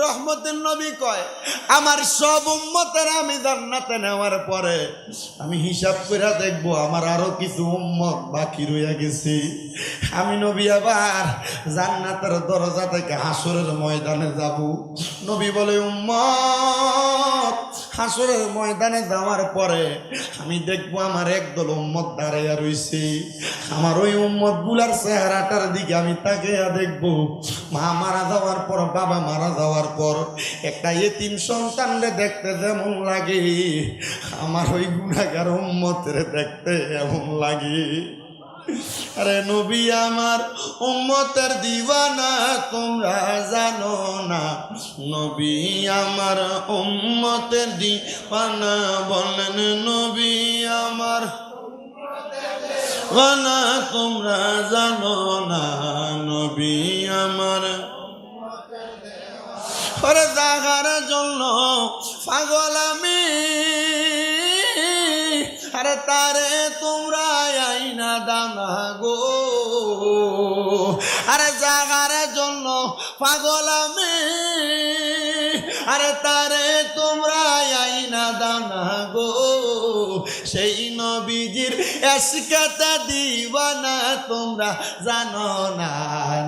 রহমতের নবী কয় আমার সব উম্মতের আমি জান্নাতে নেওয়ার পরে আমি হিসাব করে দেখবো আমার আরো কিছু উম্মত বাকি রইয়া গেছে। আমি নবী আবার জান্নাতের দরজা থেকে হাসরের ময়দানে যাব। নবী বলে উম্মত হাসরের ময়দানে যাওয়ার পরে আমি দেখবো আমার একদল উম্মত দাঁড়াইয়া রইছে। আমার ওই উম্মত গুলার চেহারাটার দিকে আমি তাকিয়া দেখবো। মা মারা যাওয়ার পর, বাবা মারা যাওয়ার পর একটা এতিম সন্তানরে দেখতে যেমন লাগে আমার ওই গুনাহগার উম্মতের দেখতে এমন লাগে। আরে নবী আমার উম্মতের দিওয়ানা তোমরা জানো না, নবী আমার উম্মতের দিওয়ানা বলেন নবী আমার দিওয়ানা তোমরা জানো না, নবী আমার ওরে জাগার জন্য পাগল আমি, আরে তারে তোমরা আইনা দানা গো, আরে জাগার জন্য পাগল আমি, আরে তারে তোমরা আইনা দানা গো। সেই নবীজির এসকাতা দিওয়ানা তোমরা জানো না,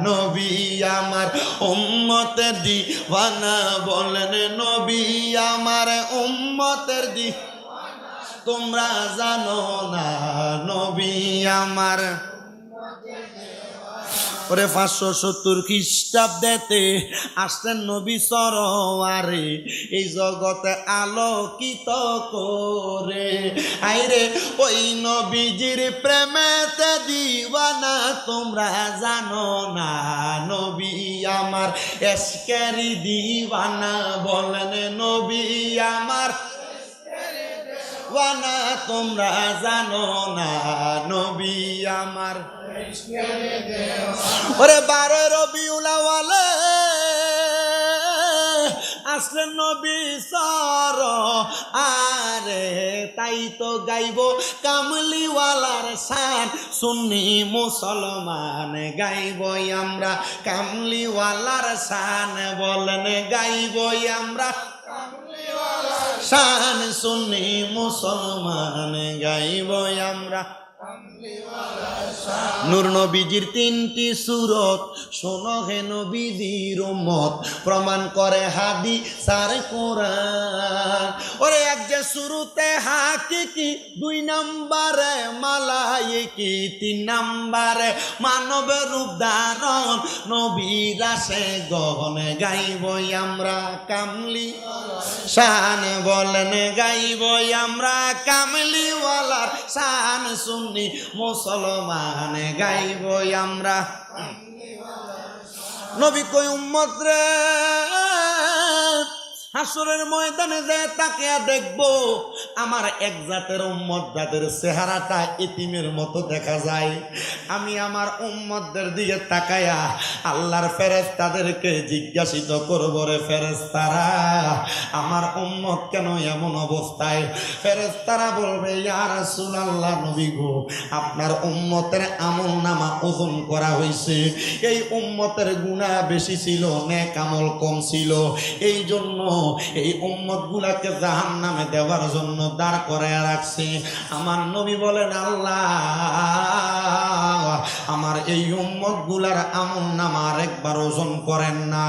নবী আমার উম্মতের দিওয়ানা বলেন নবী আমার উম্মতের দিওয়ানা তোমরা জানো না, নবী আমার। ওরে 570 খ্রিস্টাব্দেতে আসলেন নবী সরোয়ারে এই জগতে আলোকিত করে। আইরে ওই নবীজির প্রেমেতে দিওয়ানা তোমরা জানো না, নবী আমার এশকেরি দিওয়ানা বলেন নবী আমার ওয়ানা তোমরা জানো না, নবী আমার। ওরে 12 রবিউল আউয়ালে আসলেন নবী সরোয়ারে, তাই তো গাইব কামলিওয়ালার শান, সুন্নি মুসলমান গাইব আমরা কামলিওয়ালার শান বলেন গাইব আমরা শান, সুন্নি মুসলমান গাইব আমরা। নূর নবীজির 3টি সূরত শোনো হে নবীজির উম্মত, প্রমাণ করে হাদিস আর কোরআন। ওরে এক যে শুরুতে হাকিকি, 2 নম্বরে মালায়েকি, 3 নম্বরে মানব রূপ ধারণ নবীর আসে গহনে গাইব আমরা কামলি শান বলেন গাইব আমরা কামলিওয়ালার শান, সুন্নি মুসলমান গাইব আমরা। নবী কই উম্মত রে হাসরের ময়দানে যে তাকিয়া দেখবো আমার এক জাতের উম্মত যাদের চেহারাটা এতিমের মতো দেখা যায়। আমি আমার উম্মতদের দিকে তাকায়া আল্লাহর ফেরেশতাদেরকে জিজ্ঞাসিত করব, রে ফেরেশতারা আমার উম্মত কেন এমন অবস্থায়? ফেরেশতারা বলবে ইয়া রাসূলুল্লাহ নবী গো আপনার উম্মতের আমলনামা ওজন করা হয়েছে, এই উম্মতের গুনাহ বেশি ছিল নেক আমল কম ছিল, এই জন্য এই উম্মত গুলাকে জাহান্নামে দেওয়ার জন্য দাঁড় করায় রাখছে। আমার নবী বলেন আল্লাহ আমার এই উম্মত গুলার আমলনামা আরেকবার ওজন করেন না।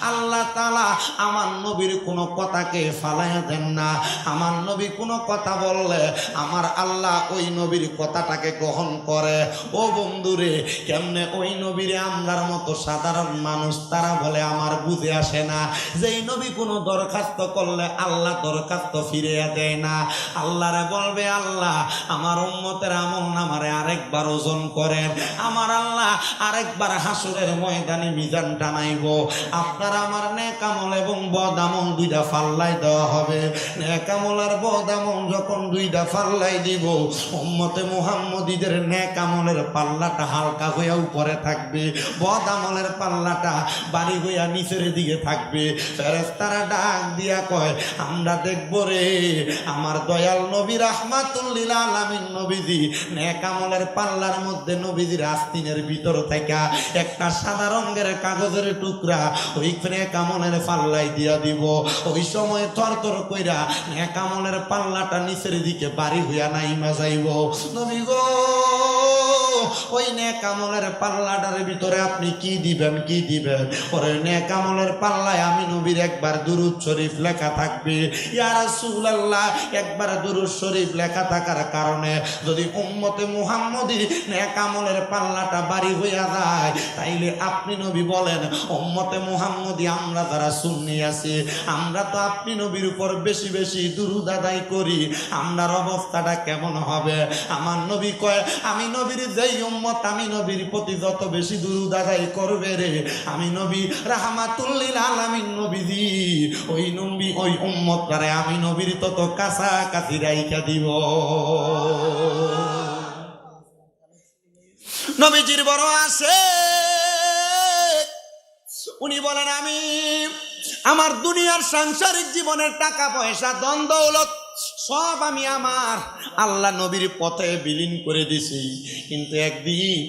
আল্লাহ তাআলা আমার নবীর কোনো কথাকে ফালাইয়া দেন না। আমার নবী কোনো কথা বললে আমার আল্লাহ ওই নবীর কথাটাকে গ্রহণ করে। ও বন্ধুরে কেমনে ওই নবীরে আমরার মতো সাধারণ মানুষ তারা বলে আমার বুঝে আসে না, যেই নবী কোনো দরখাস্ত করলে আল্লাহ দরখাস্ত ফিরিয়ে দেয় না। আল্লাহরে বলবে আল্লাহ আমার উম্মতের আমলনামারে আরেকবার ওজন করেন, আমার আল্লাহ আরেকবার হাসরের ময়দানে মিজান টানাইব। আপনার আমার নেক আমল এবং বদ আমল 2টা ফাল্লাই দেওয়া হবে। নেক আমল আর বদ আমল যখন 2টা ফাল্লাই দিব উম্মতে মুহাম্মদীদের নেক আমলের পাল্লাটা হালকা হইয়া উপরে থাকবে, বদ আমলের পাল্লাটা বাড়ি হইয়া নিচের দিকে থাকবে। ফেরেশতারা ডাক দিয়া কয়, আমরা দেখবো রে আমার দয়াল নবী রাহমাতুল লিল আলামিন নবীজি নেক আমলের পাল্লার মধ্যে নবীজির আস্তিনের ভিতর থেকে একটা সাদা রঙের কাগজের টুকরা ওই নেক আমলের পাল্লাই দিয়া দিব। ওই সময় থরথর কইরা নেক আমলের পাল্লাটা নিচের দিকে বাড়ি হইয়া নাইমা যাইব। নবী গো ওই নেক আমলের পাল্লাটার ভিতরে আপনি কি দিবেন, কি দিবেন? ওরে নেক আমলের পাল্লায় আমি নবীর একবার দুরূদ শরীফ লেখা থাকবে। ইয়া রাসূলুল্লাহ, একবার দুরূদ শরীফ লেখা থাকার কারণে যদি উম্মতে মুহাম্মদী নেক আমলের পাল্লাটা বাড়ি হইয়া যায়, তাইলে আপনি নবী বলেন উম্মতে মুহাম্মদী আমরা যারা সুন্নি আছি, আমরা তো আপনি নবীর উপর বেশি বেশি দুরূদ আদায় করি, আমরার অবস্থাটা কেমন হবে? আমার নবী কয়, আমি নবীর যেই উম্মত আমি নবীর প্রতি যত বেশি দুরূদ আদায় করবে রে, আমি নবী রাহমাতুল লিল আলামিন নবীজি ওই নবী ওই উম্মতটারে আমি নবীর তত কাছাকাছি রাইখা দিব। নবীজির বড় আছে, উনি বলেন আমি আমার দুনিয়ার সাংসারিক জীবনের টাকা পয়সা ধন দৌলত সব আমি আমার আল্লাহ নবীর পথে বিলীন করে দিছি, কিন্তু একদিন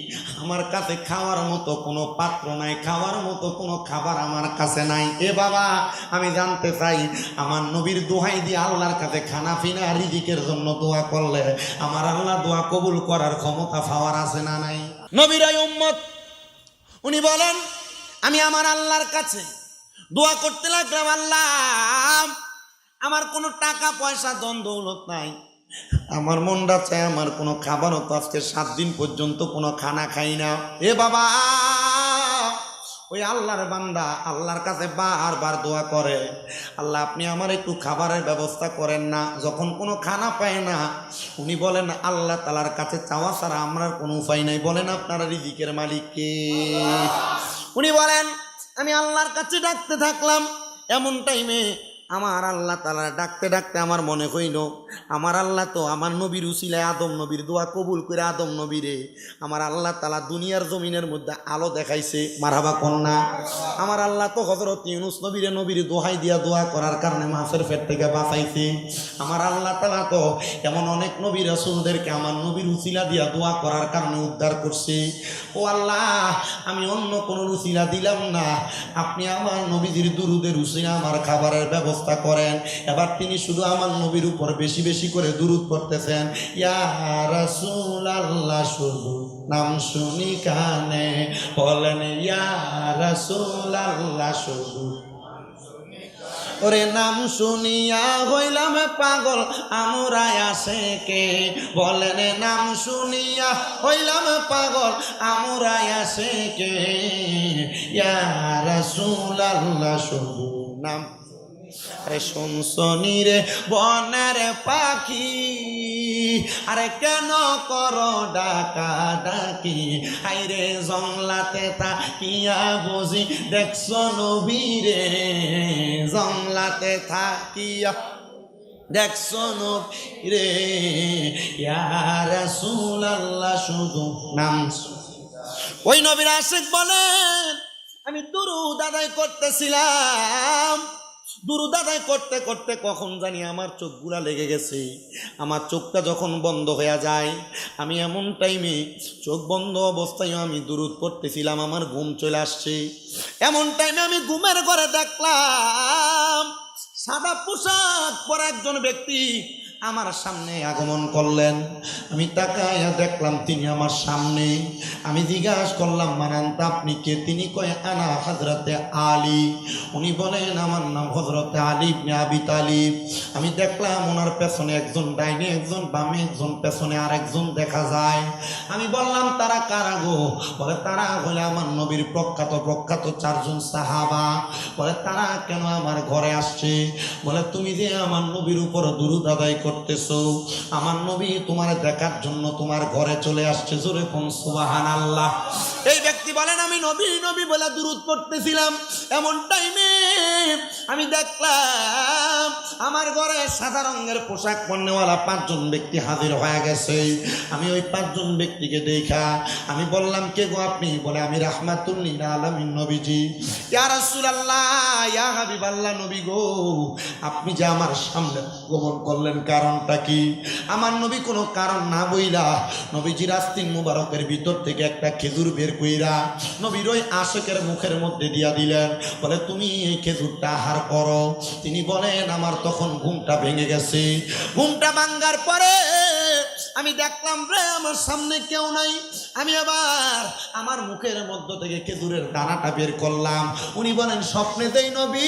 আমার কাছে খাওয়ার মতো কোনো পাত্র নাই, খাওয়ার মতো কোনো খাবার আমার কাছে নাই। এ বাবা, আমি জানতে চাই আমার নবীর দোহাই দিয়ে আল্লাহর কাছে খানা পিনা রিজিকের জন্য দোয়া করলে আমার আল্লাহ দোয়া কবুল করার ক্ষমতা পাওয়ার আছে না নাই? নবীর এই উম্মত উনি বলেন আমি আমার আল্লাহর কাছে দোয়া করতে লাগলাম, আল্লাহ আমার কোনো টাকা পয়সা ধন দৌলত নাই, আমার মনটা চায় আমার কোনো খাবারও তো আজকে 7 দিন পর্যন্ত কোনো খানা খাই না। এ বাবা, ওই আল্লাহর বান্দা আল্লাহর কাছে বারবার দোয়া করে, আল্লাহ আপনি আমার একটু খাবারের ব্যবস্থা করেন না। যখন কোনো খানা পায় না, উনি বলেন আল্লাহ তাআলার কাছে চাওয়া ছাড়া আমার কোনো উপায় নাই। বলেন আপনারা রিজিকের মালিক কে? উনি বলেন আমি আল্লাহর কাছে ডাকতে থাকলাম, এমন টাইমে আমার আল্লাহ তাআলা ডাকতে ডাকতে আমার মনে হইল আমার আল্লাহ তো আমার নবীর উসিলায় আদম নবীর দোয়া কবুল করে আদম নবীরে আমার আল্লাহ তাআলা দুনিয়ার জমিনের মধ্যে আলো দেখাইছে। মারহাবা কন্যা, আমার আল্লাহ তো হযরত ইউনূস নবীরে নবীর দোহাই দিয়া দোয়া করার কারণে মাছের পেট থেকে বাঁচাইছে। আমার আল্লাহ তাআলা তো এমন অনেক নবী রাসূলদেরকে আমার নবীর উসিলা দিয়া দোয়া করার কারণে উদ্ধার করছে। ও আল্লাহ, আমি অন্য কোনো উসিলা দিলাম না, আপনি আমার নবীজির দুরূদের উসিলা আমার খাবারের ব্যবস্থা করেন। এবার তিনি শুধু আমার নবীর উপর বেশি বেশি করে দুরূদ পড়তেছেন, ইয়া রাসূলুল্লাহ, শুধু নাম শুনি কানে বলেন ইয়া রাসূলুল্লাহ, শুধু ওরে নাম শুনিয়া হইলাম পাগল আমরা আসে কে, বলেন নাম শুনিয়া হইলাম পাগল আমরা আসে কে, ইয়া রাসূলুল্লাহ, শুধু নাম। আরে শুনছনি রে বনের পাখি, আরে কেন করো ডাকা ডাকি, আইরে জংলাতে থাকিয়া বুঝি দেখছো নবীরে, জংলাতে থাকিয়া দেখছো নবীরে, ইয়া রাসূলুল্লাহ, শুধু নাম। ওই নবীর আশিক বলেন আমি দুরূদ আদায় করতেছিলাম, দুরূদ আদায় করতে করতে কখন জানি আমার চোখগুলা লেগে গেছে। আমার চোখটা যখন বন্ধ হয়ে যায়, আমি এমন টাইমে চোখ বন্ধ অবস্থায় আমি দুরূদ পড়তেছিলাম, আমার ঘুম চলে আসছে। এমন টাইমে আমি ঘুমের ঘরে দেখলাম সাদা পোশাক পরা একজন ব্যক্তি আমার সামনে আগমন করলেন। আমি তাকায়া দেখলাম তিনি আমার সামনে। আমি জিজ্ঞাসা করলাম মানান্তা আপনি কে? তিনি কয় আনা হযরতে আলী। উনি বলেন আমার নাম হযরতে আলী ইবনে আবি তালিব। আমি দেখলাম ওনার পেছনে একজন ডাইনে একজন বামে একজন পেছনে আর একজন দেখা যায়। আমি বললাম তারা কারা গো? বলে তারা হলে আমার নবীর প্রখ্যাত 4 জন সাহাবা। বলে তারা কেন আমার ঘরে আসছে? বলে তুমি যে আমার নবীর উপর দুরূদ আদায় করতেছো, আমার নবী তোমার দেখার জন্য তোমার ঘরে চলে আসছে। জোরে কোন সুবহানাল্লাহ। এই ব্যক্তি বলেন আমি নবী নবী বলে দুরূদ পড়তেছিলাম, এমন টাইমে আমি দেখলাম আমার ঘরে সাদা রঙের পোশাক পরনেওয়ালা 5 জন ব্যক্তি হাজির হয়ে গেছে। আমি ওই 5 জন ব্যক্তিকে দেখা আমি বললাম, কে গো আপনি? বলে, আমি রাহমাতুল লিল আলামিন নবীজি। ইয়া রাসূলুল্লাহ, ইয়া হাবিবাল্লাহ, নবী গো, আপনি যে আমার সামনে গমন করলেন কারণটা কি? আমার নবী কোনো কারণ না বইলা নবীজির আস্তিন মুবারকের ভিতর থেকে একটা খেজুর বের কইরা নবীর ওই আশেকের মুখের মধ্যে দিয়া দিলেন। বলে, তুমি এই খেজুরটা আহার করো। তিনি বলেন, আমার তখন ঘুমটা ভেঙে গেছে। ঘুমটা ভাঙ্গার পরে আমি দেখলাম রে আমার সামনে কেউ নাই। আমি আবার আমার মুখের মধ্য থেকে খেজুরের দানাটা বের করলাম। উনি বলেন, স্বপ্নে দেই নবী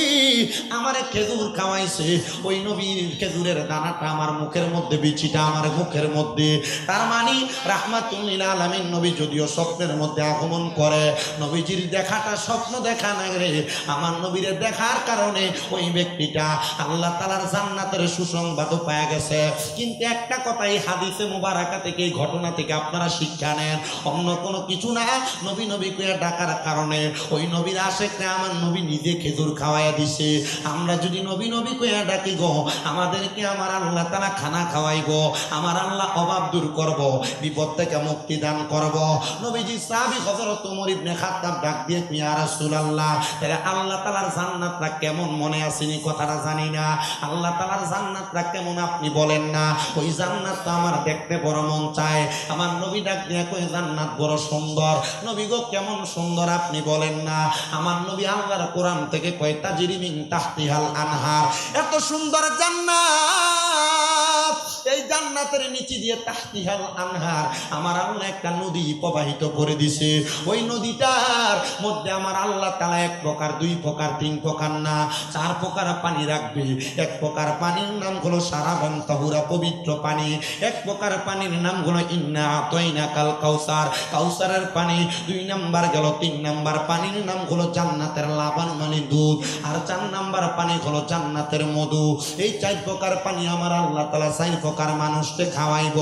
আমারে খেজুর খাওয়াইছে। ওই নবীর খেজুরের দানাটা আমার মুখের মধ্যে, বিচিটা আমার মুখের মধ্যে। তার মানে রাহমাতুল লিল আলামিন নবী যদিও স্বপ্নের মধ্যে আগমন করে, নবীজির দেখাটা স্বপ্ন দেখা না রে। আমার নবীরে দেখার কারণে ওই ব্যক্তিটা আল্লাহ তাআলার জান্নাতের সুসংবাদও পাওয়া গেছে। কিন্তু একটা কথাই হাদিসে মুবারাকা থেকে, এই ঘটনা থেকে আপনারা শিক্ষা নেন, অন্য কোনো কিছু না। নবী নবী কইয়া ডাকার কারণে ওই নবীর আশেকরে আমার নবী নিজে খেজুর খাওয়াইয়া দিছে। আমরা যদি নবী নবী কইয়া ডাকি গো, আমাদেরকে আমার আল্লাহ তাআলা খানা খাওয়াইব, আমার আল্লাহ অভাব দূর করব, বিপদ থেকে মুক্তি দান করব। নবীজি সাহাবী হযরত ওমর ইবনে খাত্তাব ডাক দিয়ে, ইয়া রাসূলুল্লাহ, তাহলে আল্লাহ তাআলার জান্নাতটা কেমন মনে আসেনি? কথাটা জানি না। আল্লাহ তাআলার জান্নাতটা কেমন আপনি বলেন না? ওই জান্নাত তো আমার দেখতে বড় মন চায়। আমার নবী ডাক দিয়ে কই, জান্নাত বড় সুন্দর। নবী গো, কেমন সুন্দর আপনি বলেন না? আমার নবী আল্লাহর কোরআন থেকে কয়, তাজরি মিন তাহতিহাল আনহার, এত সুন্দর জান্নাত, এই জান্নাতের নিচে দিয়ে তাহতিহাল আনহার, আমার আল্লাহ একটা নদী প্রবাহিত করে দিছে। ওই নদীটার মধ্যে আমার আল্লাহ তাআলা 1 প্রকার 2 প্রকার 3 প্রকার না 4 প্রকার পানি রাখবে। 1 প্রকার পানির নাম হলো সারাবান তাহুরা, পবিত্র পানি। 1 প্রকার পানির নাম হলো ইন্না আতাইনাকাল কাউসার, কাউসারের পানি। 2 নাম্বার গেল, 3 নাম্বার পানির নাম হলো জান্নাতের লাবান মানে দুধ। আর 4 নাম্বার পানি হলো জান্নাতের মধু। এই 4 প্রকার পানি আমার আল্লাহ তাআলা 4 প্রকার মানুষকে খাওয়াইব।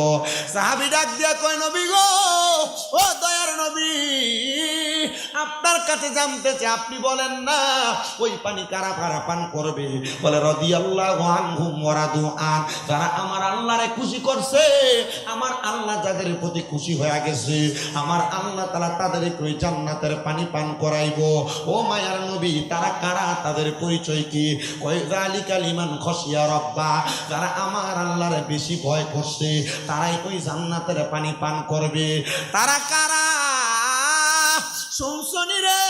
সাহাবী ডাক দিয়া কয়, নবী গো, ও দয়ার নবী, আপনার কাছে জানতে চাই, আপনি বলেন না ওই পানি কারা কারা পান করবে? বলে, রাদিয়াল্লাহু আনহুম ওয়া রাদু আন, যারা আমার আল্লাহরে খুশি করছে, আমার আল্লাহ যাদের প্রতি খুশি হয়ে গেছে, আমার আল্লাহ তাআলা তাদেরকে ওই জান্নাতের পানি পান করাইব। ও মায়ার নবী, তারা কারা? তাদের পরিচয় কি? কয়, যালিকা লিমান খাশিয়া রাব্বা, যারা আমার আল্লাহরে বেশি ভয় করছে, তারাই ওই জান্নাতের পানি পান করবে। তারা কারা? শুনছনি রে,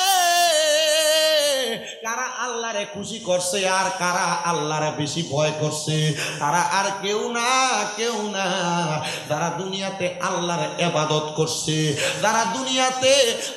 কারা আল্লাহরে খুশি করছে আর কারা আল্লাহরে বেশি ভয় করছে? তারা আর কেউ না, কেউ না, যারা দুনিয়াতে আল্লাহর ইবাদত করছে, যারা দুনিয়াতে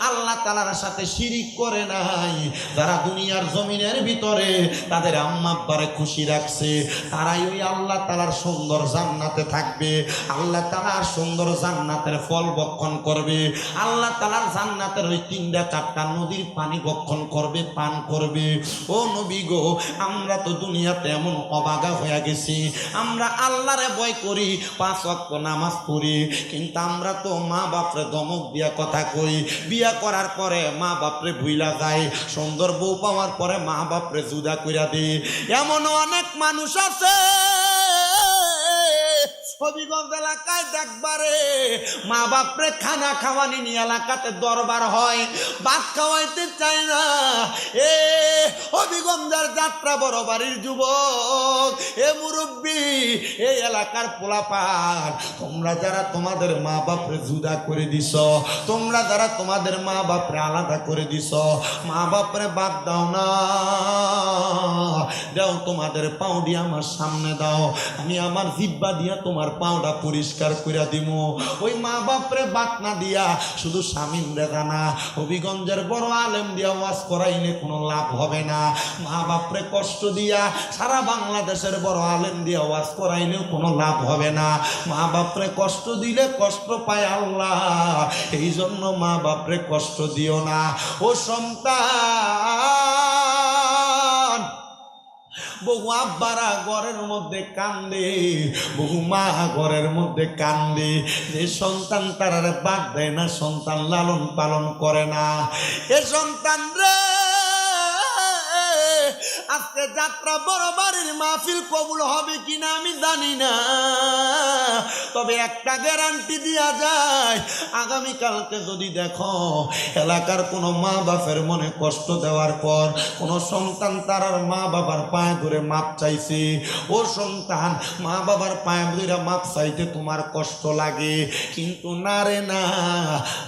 আল্লাহ তাআলার সাথে শিরিক করে নাই, যারা দুনিয়ার জমিনের ভিতরে তাদের আম্মা আব্বারে খুশি রাখছে, তারাই ওই আল্লাহ তাআলার সুন্দর জান্নাতে থাকবে। আল্লাহ তাআলার সুন্দর জান্নাতের ফল ভক্ষণ করবে। আল্লাহ তাআলার জান্নাতের ওই 3-4টা নদীর পানি ভক্ষণ করবে, পান করবে। ও নবী গো, আমরা তো দুনিয়াতে এমন অবাগা হয়ে গেছি, আমরা আল্লাহরে ভয় করি, 5 ওয়াক্ত নামাজ পড়ি, কিন্তু আমরা তো মা বাপরে ধমক দিয়া কথা কই। বিয়া করার পরে মা বাপরে ভুইলা যায়, সুন্দর বউ পাওয়ার পরে মা বাপরে জুদা কইরা দেয়। এমন অনেক মানুষ আছে হবিগঞ্জ এলাকায় দেখবারে মা বাপরে খানা খাওয়ানি নিয়ে এলাকাতে দরবার হয়, ভাত খাওয়াইতে চায় না। এ হবিগঞ্জের যাত্রা বড় বাড়ির যুবক, এ মুরব্বী, এই এলাকার পোলাপান, তোমরা যারা তোমাদের মা বাপরে জুদা করে দিছ, তোমরা যারা তোমাদের মা বাপরে আলাদা করে দিছ, মা বাপরে বাদ দাও না, দাও তোমাদের পাও দিয়ে আমার সামনে দাও, আমি আমার জিব্বা দিয়া তোমার পাওটা পরিষ্কার কইরা দিমু। ওই মা বাপরে বাত না দিয়া শুধু স্বামীন রেখা না, হবিগঞ্জের বড় আলেম দিয়া ওয়াজ করাইলে কোনো লাভ হবে না। মা বাপরে কষ্ট দিয়া সারা বাংলাদেশের বড় আলেম দিয়া ওয়াজ করাইলেও কোনো লাভ হবে না। মা বাপরে কষ্ট দিলে কষ্ট পায় আল্লাহ, এই জন্য মা বাপরে কষ্ট দিও না। ও সন্তান, বহু আব্বারা ঘরের মধ্যে কান্দে, বহু মা ঘরের মধ্যে কান্দে, যে সন্তান তারার বাদ দেয় না, সন্তান লালন পালন করে না। এ সন্তান রে, আজকে যাত্রা বড় বাড়ির মাহফিল কবুল হবে কিনা আমি জানি না, তবে একটা গ্যারান্টি দেয়া যায়, আগামীকালকে যদি দেখো এলাকার কোনো মা বাপের মনে কষ্ট দেওয়ার পর কোনো সন্তান তার মা বাবার পায়ে ধরে মাপ চাইছে, ও সন্তান মা বাবার পায়ে ধরে মাপ চাইতে তোমার কষ্ট লাগে, কিন্তু না রে না,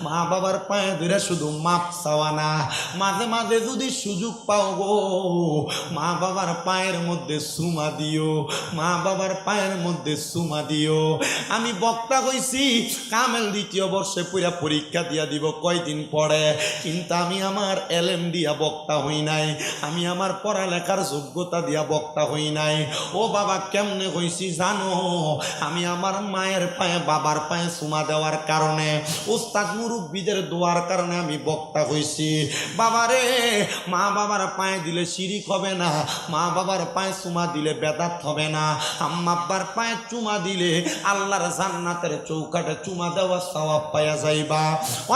মা বাবার পায়ে ধরে শুধু মাপ চাওয়া না, মাঝে মাঝে যদি সুযোগ পাও গো মা বাবার পায়ের মধ্যে চুমা দিও, মা বাবার পায়ের মধ্যে চুমা দিও। আমি বক্তা হইছি কামেল দ্বিতীয় বর্ষে পুরা পরীক্ষা দিয়া দিব কয়দিন পরে, কিন্তু আমি আমার এলএম দিয়া বক্তা হই নাই, আমি আমার পড়ালেখার যোগ্যতা দিয়া বক্তা হই নাই। ও বাবা কেমনে হইছি জানো, আমি আমার মায়ের পায়ে বাবার পায়ে চুমা দেওয়ার কারণে, উস্তাদ মুরব্বীদের দোয়ার কারণে আমি বক্তা হইছি। বাবারে মা বাবার পায়ে দিলে শিরিক হবে না, মা বাবার পায়ে চুমা দিলে বেদাত হবে না, আম্মা আব্বার পায়ে চুমা দিলে আল্লাহর জান্নাতের চৌকাটে চুমা দেওয়া সওয়াব পাওয়া যাইবা।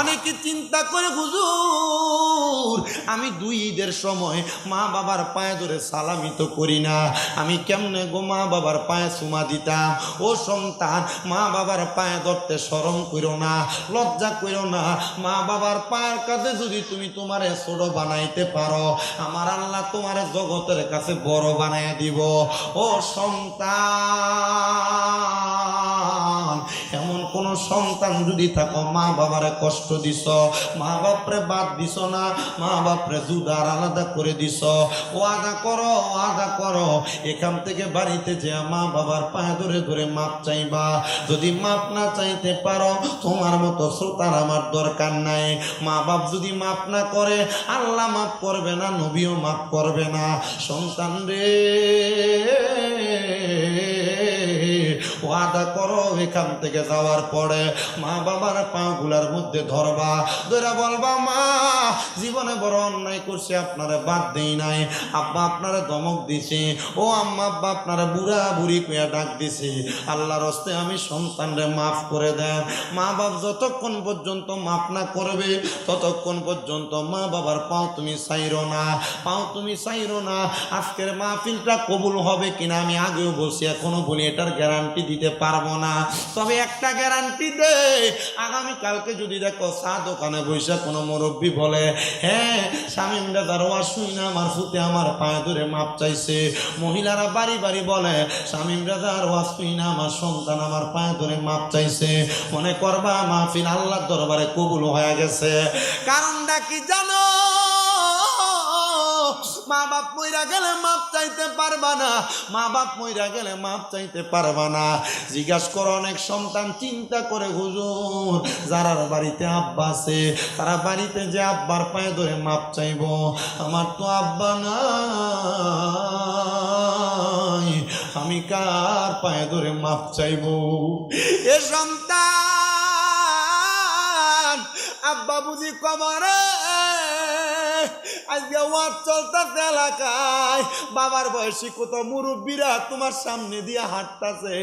অনেকে চিন্তা করে হুজুর আমি দুই ঈদের সময় মা বাবার পায়ে ধরে সালামি তো করি না, আমি কেমনে গো মা বাবার পায়ে চুমা দিতাম। ও সন্তান মা বাবার পায়ে ধরতে শরম করো না, লজ্জা করো না, মা বাবার পায়ের কাছে যদি তুমি তোমারে ছোট বানাইতে পারো আমার আল্লাহ তোমার জগতের কাছে বড় বানাই দিব। ও সন্তান এমন কোন সন্তান যদি থাকো মা বাবারে কষ্ট দিছ, মা বাপরে বাদ দিছ না, মা বাপরে জুদার আলাদা করে দিছ, ওয়াদা করো ওয়াদা করো এখান থেকে বাড়িতে যে মা বাবার পায়ে ধরে ধরে মাপ চাইবা। যদি মাপ না চাইতে পারো তোমার মতো শ্রোতার আমার দরকার নাই। মা বাপ যদি মাপ না করে আল্লাহ মাপ করবে না, নবীও মাপ করবে না। সন্তান রে ওয়াদা করো এখান থেকে যাওয়ার পরে মা বাবার পাগুলার মধ্যে ধরবা, ধরে বলবা মা জীবনে বড় অন্যায় করছে আপনারা বাদ দেই নাই, আব্বা আপনারা ধমক দিছে, ও আম্মা আব্বা আপনারা বুড়া বুড়ি কইয়া ডাক দিছে, আল্লাহর হস্তে আমি সন্তানরে মাফ করে দেন। মা বাপ যতক্ষণ পর্যন্ত মাফ না করবে ততক্ষণ পর্যন্ত মা বাবার পাও তুমি চাইরো না, পাও তুমি চাইরো না। আজকের মাহফিলটা কবুল হবে কিনা আমি আগেও বলছি এখনো বলি এটার গ্যারান্টি দিতে পারবো না, তবে একটা গ্যারান্টি দে, আগামীকালকে যদি দেখো চা দোকানে বসে কোনো মুরব্বী বলে হ্যাঁ শামীম দাদার ওয়াজ শুই না আমার ফুতে আমার পায়ে ধরে মাপ চাইছে, মহিলারা বাড়ি বাড়ি বলে শামীম দাদার ওয়াজ শুই না আমার সন্তান আমার পায়ে ধরে মাপ চাইছে, মনে করবা মাহফিল আল্লাহর দরবারে কবুল হয়ে গেছে। কারণটা কি জানো, মা বাপ মইরা গেলে মাপ চাইতে পারবা না, মা বাপ মইরা গেলে মাপ চাইতে পারবা না। জিজ্ঞাসা করো অনেক সন্তান চিন্তা করে হুজুর যারার বাড়িতে আব্বা আছে তারা বাড়িতে যে আব্বার পায়ে ধরে মাপ চাইব, আমার তো আব্বা নাই, আমি কার পায়ে ধরে মাপ চাইব? এ সন্তান আব্বা বুঝি কবরে, আজকে ওয়াজ চলতেছে এলাকায়, বাবার বয়সী কত মুরব্বীরা তোমার সামনে দিয়ে হাঁটতেছে,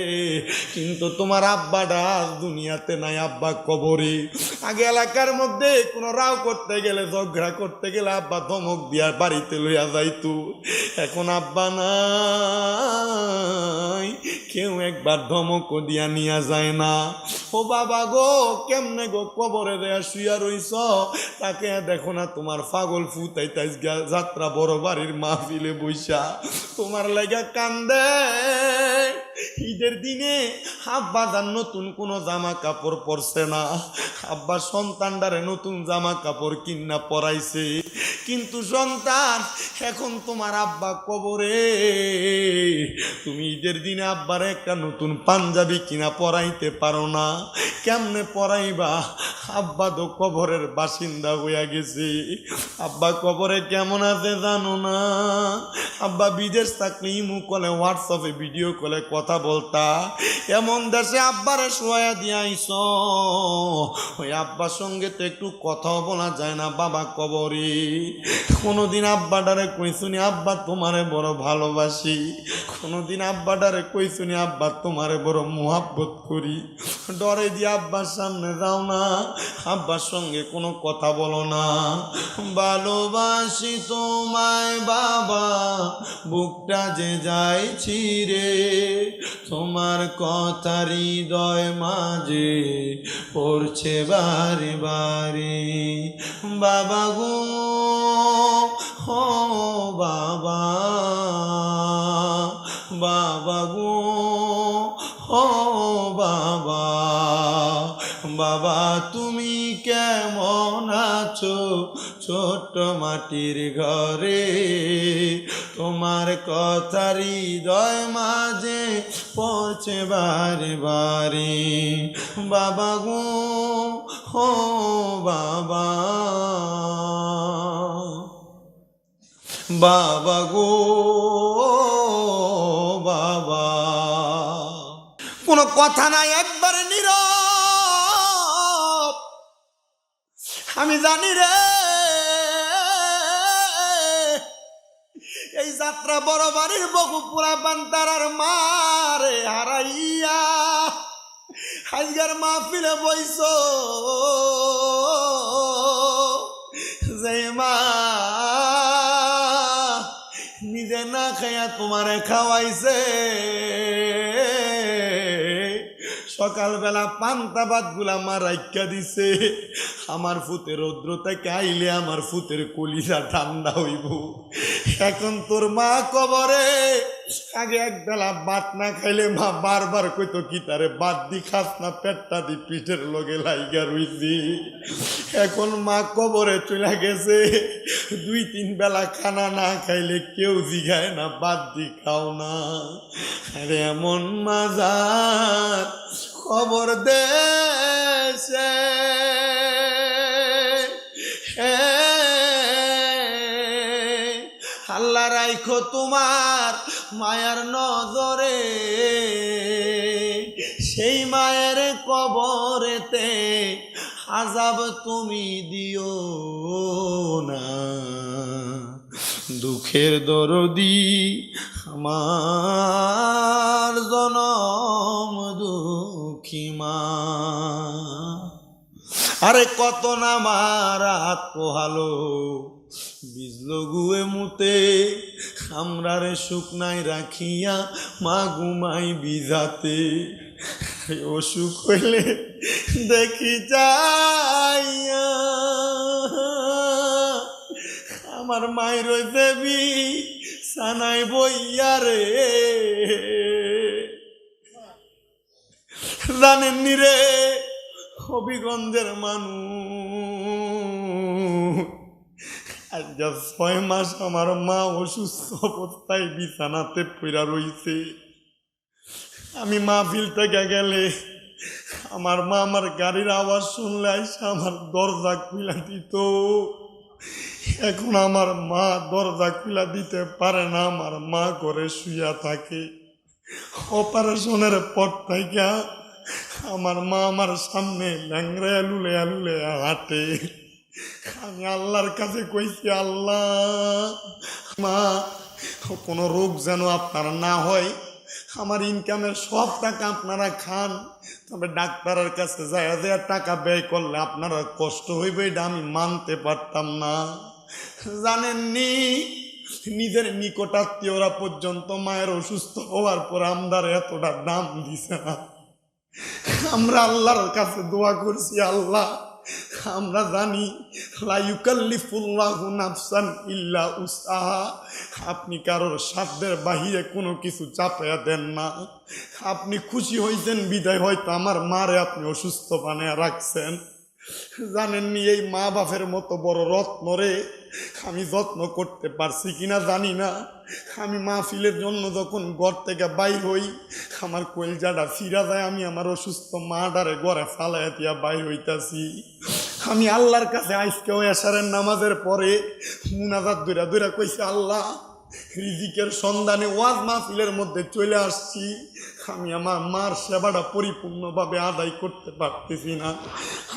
কিন্তু তোমার আব্বাটা দুনিয়াতে নাই, আব্বা কবরে। আগে এলাকার মধ্যে কোনো রাও করতে গেলে ঝগড়া করতে গেলে আব্বা ধমক দিয়া বাড়িতে লইয়া যাইতো, এখন আব্বা নাই, কেউ একবার ধমকও দিয়া নিয়া যায় না। ও বাবা গো কেমনে গো কবরে দেয়া শুয়া রইছ, তাকে দেখো না তোমার পাগল ফুতাই যাত্রা বড় বাড়ির মাহফিলে বইসা তোমার লাগা কান্দে। ঈদের দিনে আব্বা যার নতুন কোনো জামা কাপড় পরছে না, আব্বা সন্তানটারে নতুন জামা কাপড় কিনা পরাইছে, কিন্তু সন্তান এখন তোমার আব্বা কবরে, তুমি ঈদের দিনে আব্বারে একটা নতুন পাঞ্জাবি কিনা পরাইতে পারো না, কেমনে পরাইবা? আব্বা তো কবরের বাসিন্দা হইয়া গেছে। আব্বা কবরে কেমন আছে জানো না, আব্বা বিদেশ থাকলে ইমু কলে হোয়াটসঅ্যাপে ভিডিও কলে কথা বলতা, এমন দেশে আব্বারে শোয়া দিয়ে আইস, ওই আব্বার সঙ্গে তো একটু কথাও বলা যায় না, বাবা কবরে। কোনোদিন আব্বাটারে কইসুনি আব্বা তোমারে বড় ভালোবাসি, কোনোদিন আব্বাটারে কইসুনি আব্বা তোমারে বড় মোহাব্বত করি, ডরে দিয়ে আব্বার সামনে যাও না, আব্বার সঙ্গে কোনো কথা বলো না। ভালোবাসি তোমায় বাবা, বুকটা যে যায় ছিঁড়ে, তোমার কথা হৃদয় মাঝে পড়ছে বারে বারে। বাবা গো, ও বাবা, বাবা গো, ও বাবা, বাবা তুমি কেমন আছো ছোট্ট মাটির ঘরে, তোমার কথা হৃদয় মাঝে পড়ছে বারে বারে। বাবা গো, ও বাবা, বাবা গো, বাবা। কোনো কথা নাই, একবারে নীরব। আমি জানি রে এই যাত্রা বড় বাড়ির বহু পুরা বান্তারার মারে হারাইয়া আজকের মাহফিলে বইস, যে মা নিজে না খাইয়া তোমারে খাওয়াইছে, সকালবেলা পান্তা ভাত গুলা মা রাইখা দিছে। আমার ফুতের রৌদ্র থেকে আইলে আমার ফুতের কলিজা ঠান্ডা হইব। এখন তোর মা কবরে, আগে একবেলা ভাত না খাইলে মা বারবার কইতো কি তারে ভাত দি খাস না, পেটটা দি পিঠের লগে লাইগা রইছি। এখন মা কবরে চলে গেছে, 2-3 বেলা খানা না খাইলে কেউ জিগায় না ভাত দি খাও না। আরে এমন মাজার খবর দেশে, আল্লাহ রাইখো তোমার মায়ার নজরে, সেই মায়ের কবরেতে আযাব তুমি দিও না। দুঃখের দরদি আমার জনম দুঃখী মা, আরে কত না মারাত পোহালো বিজলো গুয়ে মুতে, আমরারে শুকনাই রাখিয়া মা ঘুমাই বিজাতে। অসুখ হইলে দেখি যাইয়া আমার মায়ের দেবী সানাই বইয়া রে। জানেননি রে হবিগঞ্জের মানুষ, আজ 6 মাস আমার মা অসুস্থ অবস্থায় বিছানাতে পড়া রইছে। আমি মাহফিল থেকে গেলে আমার মা আমার গাড়ির আওয়াজ শুনলে আইসা আমার দরজা খুলে দিত। এখন আমার মা দরজা খুলে দিতে পারে না, আমার মা ঘরে শুইয়া থাকে। অপারেশনের পর থেকে আমার মা আমার সামনে ল্যাংড়ে লুলে লুলে হাঁটে। আমি আল্লাহর কাছে কইছি, আল্লাহ মা কোনো রোগ যেন আপনার না হয়, আমার ইনকামের সব টাকা আপনারা খান, তবে ডাক্তারের কাছে যায় টাকা ব্যয় করলে আপনারা কষ্ট হইবে, এটা আমি মানতে পারতাম না। জানেননি নিজের নিকটাত্মীয়রা পর্যন্ত মায়ের অসুস্থ হওয়ার পর আমদার এতটা দাম দিছে না। আমরা আল্লাহর কাছে দোয়া করছি, আল্লাহ আমরা জানি লা ইউকাল্লিফুল্লাহু নাফসান ইল্লা উসআহা, আপনি কারোর সাধ্যের বাহিরে কোনো কিছু চাপাইয়া দেন না। আপনি খুশি হইছেন বিদায় হয়তো আমার মারে আপনি অসুস্থ বানিয়ে রাখছেন। জানেননি এই মা বাপের মতো বড় রত্ন রে আমি যত্ন করতে পারছি কিনা জানি না। আমি মাহফিলের জন্য যখন ঘর থেকে বাইর হই আমার কলজাটা ফিরা যায়, আমি আমার অসুস্থ মাটারে ঘরে ফালাইয়া দিয়া বাইর হইতাছি। আমি আল্লাহর কাছে আজকেও এশারের নামাজের পরে মুনাজাত দইরা দইরা কইছি, আল্লাহ রিজিকের সন্ধানে ওয়াজ মাহফিলের মধ্যে চলে আসছি, আমি আমার মার সেবাটা পরিপূর্ণভাবে আদায় করতে পারতেছি না।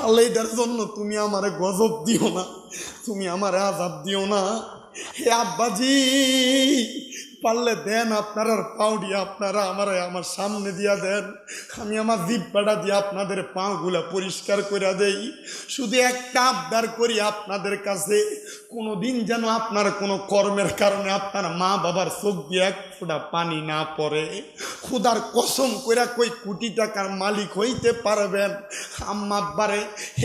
আল্লাহ এটার জন্য তুমি আমারে গজব দিও না, তুমি আমারে আযাব দিও না। হে আব্বাজি পারলে দেন আপনার আর পাউডি আপনারা আমার সামনে দিয়া দেন, আমি আমার জিব্বাটা দিয়ে আপনাদের পাগুলা পরিষ্কার করে দেই। শুধু একটা আবদার করি আপনাদের কাছে, কোনো দিন যেন আপনার কোনো কর্মের কারণে আপনার মা বাবার চোখ দিয়ে এক ফোঁটা পানি না পড়ে। খুদার কসম কইরা কই কোটি টাকার মালিক হইতে পারবেন, আম্মা আব্বারে